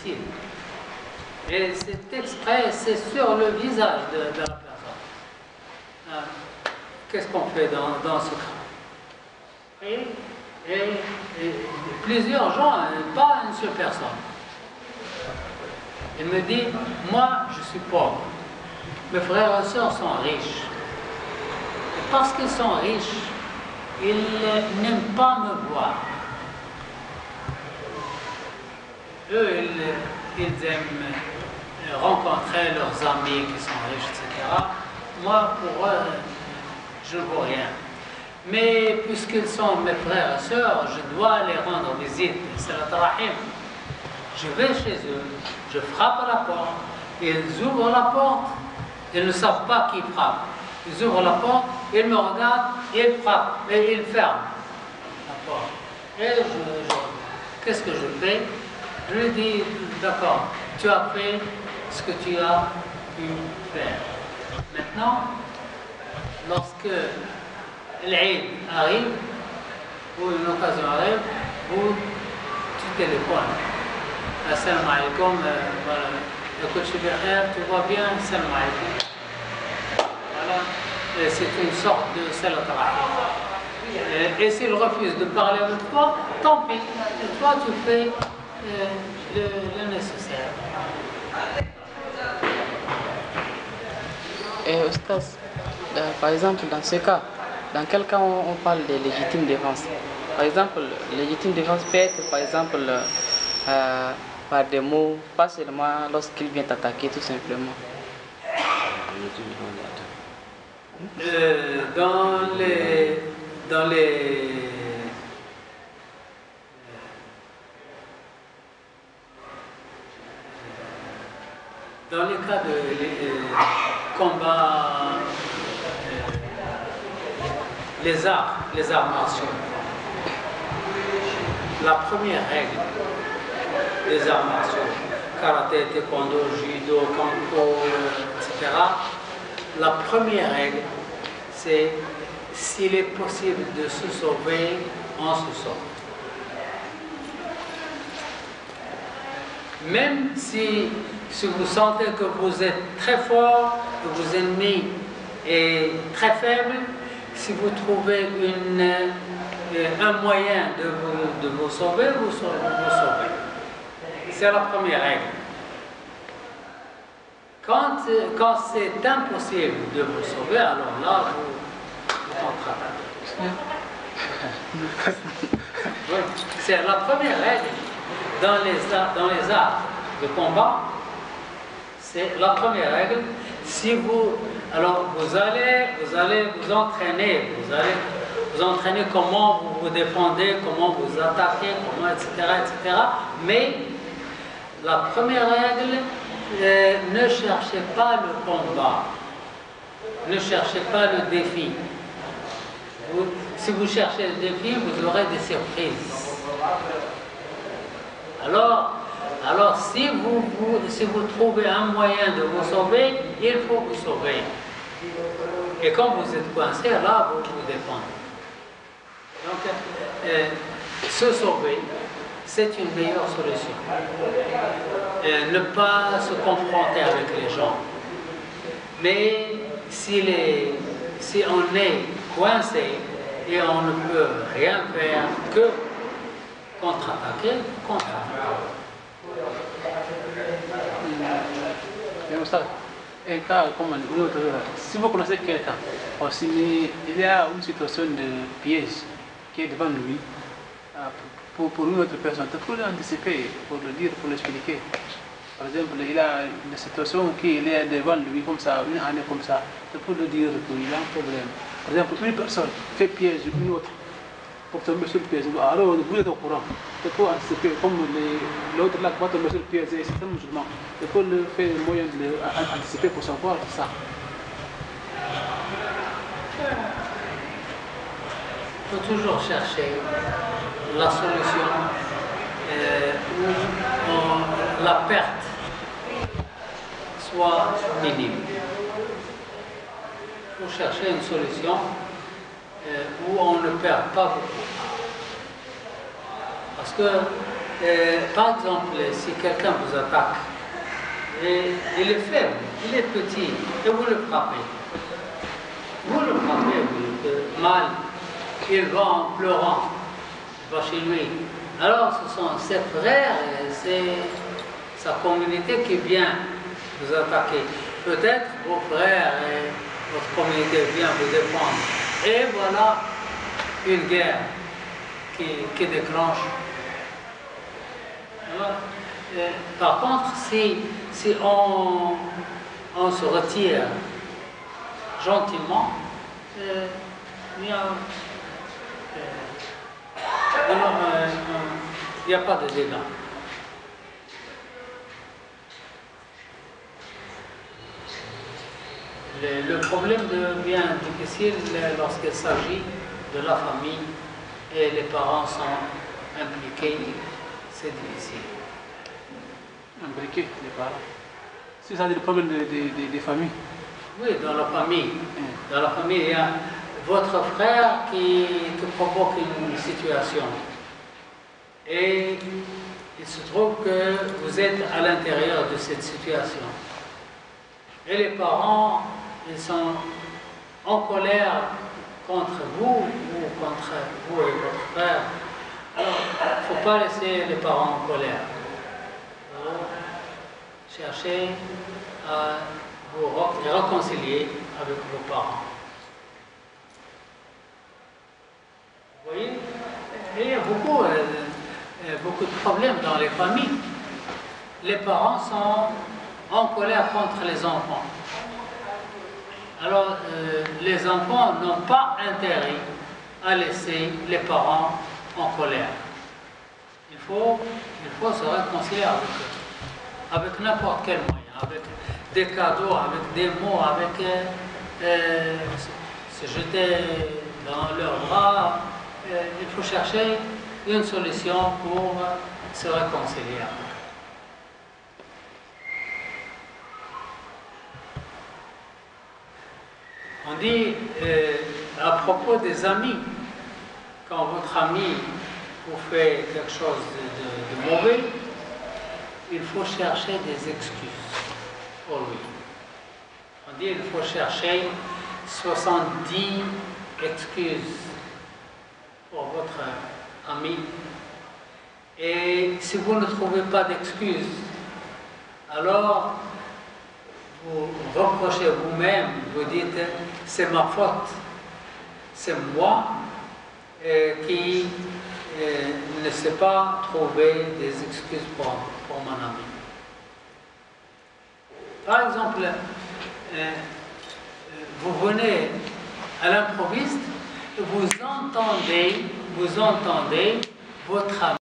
difficile. Et c'est exprès, c'est sur le visage de la personne. Qu'est-ce qu'on fait dans ce cas? Et plusieurs gens, pas une seule personne. Il me dit, moi je suis pauvre, mes frères et sœurs sont riches. Et parce qu'ils sont riches, ils n'aiment pas me voir. Eux, ils aiment rencontrer leurs amis qui sont riches, etc. Moi, pour eux, je ne vaux rien. Mais puisqu'ils sont mes frères et sœurs, je dois les rendre visite. Salat Rahim. Je vais chez eux, je frappe à la porte, ils ouvrent la porte, ils ne savent pas qui frappe. Ils ouvrent la porte, ils me regardent, ils frappent et ils ferment la porte. Et qu'est-ce que je fais? Je lui dis, d'accord, tu as fait ce que tu as pu faire. Maintenant, lorsque l'Aïd arrive, ou une occasion arrive, tu téléphones. Assalamu alaikum, écoute, je suis derrière, tu vois bien, assalamu alaikum. Voilà, c'est une sorte de salat rahim. Et s'il refuse de parler avec toi, tant pis, et toi tu fais le nécessaire. Et Oustaz, par exemple, dans ce cas, dans quel cas on parle de légitime défense? Par exemple, légitime défense peut être, par exemple, par des mots, pas seulement lorsqu'il vient t'attaquer, tout simplement. Dans les cas de combat, les arts martiaux, la première règle des arts martiaux, karaté, taekwondo, judo, kampo, etc. La première règle, c'est s'il est possible de se sauver, on se sauve. Même si vous sentez que vous êtes très fort, que vos ennemis est très faible, si vous trouvez un moyen de vous sauver, vous sauvez. C'est la première règle. Quand c'est impossible de vous sauver, alors là, vous contre-attaquez. Oui, c'est la première règle dans les arts de combat. C'est la première règle. Si vous allez vous entraîner, vous entraîner comment vous vous défendez, comment vous attaquez, comment etc. Mais la première règle, ne cherchez pas le combat, ne cherchez pas le défi. Si vous cherchez le défi, vous aurez des surprises. Alors si vous trouvez un moyen de vous sauver, il faut vous sauver. Et quand vous êtes coincé, là, vous vous défendez. Donc, se sauver, c'est une meilleure solution. Ne pas se confronter avec les gens. Mais si on est coincé et on ne peut rien faire que contre-attaquer, un cas comme un autre, si vous connaissez quelqu'un, il y a une situation de piège qui est devant lui, pour une autre personne, il faut l'anticiper, pour le dire, pour l'expliquer. Par exemple, il a une situation qui est devant lui comme ça, une année comme ça, il faut le dire qu'il a un problème. Par exemple, une personne fait piège une autre pour tomber sur le piège. Alors, vous êtes au courant. Il faut anticiper, comme l'autre là va tomber sur le piège, c'est un musulman. Il faut le faire le moyen de l'anticiper pour savoir ça. Il faut toujours chercher la solution où la perte soit minime. Il faut chercher une solution où on ne perd pas beaucoup. Parce que par exemple, si quelqu'un vous attaque, et il est faible, il est petit, et vous le frappez. Vous le frappez, vous le mal, il va en pleurant, il va chez lui. Alors ce sont ses frères et c'est sa communauté qui vient vous attaquer. Peut-être vos frères et votre communauté vient vous défendre. Et voilà une guerre qui déclenche. Alors, par contre, si on se retire gentiment, il n'y a pas de dégâts. Le problème devient difficile lorsqu'il s'agit de la famille et les parents sont impliqués. C'est difficile. Impliqués, les parents. C'est ça le problème des familles. Oui, dans la famille. Dans la famille, il y a votre frère qui provoque une situation. Et il se trouve que vous êtes à l'intérieur de cette situation. Et les parents, ils sont en colère contre vous ou contre vous et votre frère. Alors, il ne faut pas laisser les parents en colère. Alors, cherchez à vous réconcilier avec vos parents. Vous voyez, il y a beaucoup de problèmes dans les familles. Les parents sont en colère contre les enfants. Alors, les enfants n'ont pas intérêt à laisser les parents en colère. Il faut se réconcilier avec eux, avec n'importe quel moyen, avec des cadeaux, avec des mots, avec se jeter dans leurs bras. Il faut chercher une solution pour se réconcilier avec eux. On dit à propos des amis, quand votre ami vous fait quelque chose de mauvais, il faut chercher des excuses pour lui. On dit qu'il faut chercher 70 excuses pour votre ami. Et si vous ne trouvez pas d'excuses, alors vous reprochez vous-même, vous dites c'est ma faute, c'est moi qui ne sais pas trouver des excuses pour mon ami. Par exemple, vous venez à l'improviste, vous entendez votre ami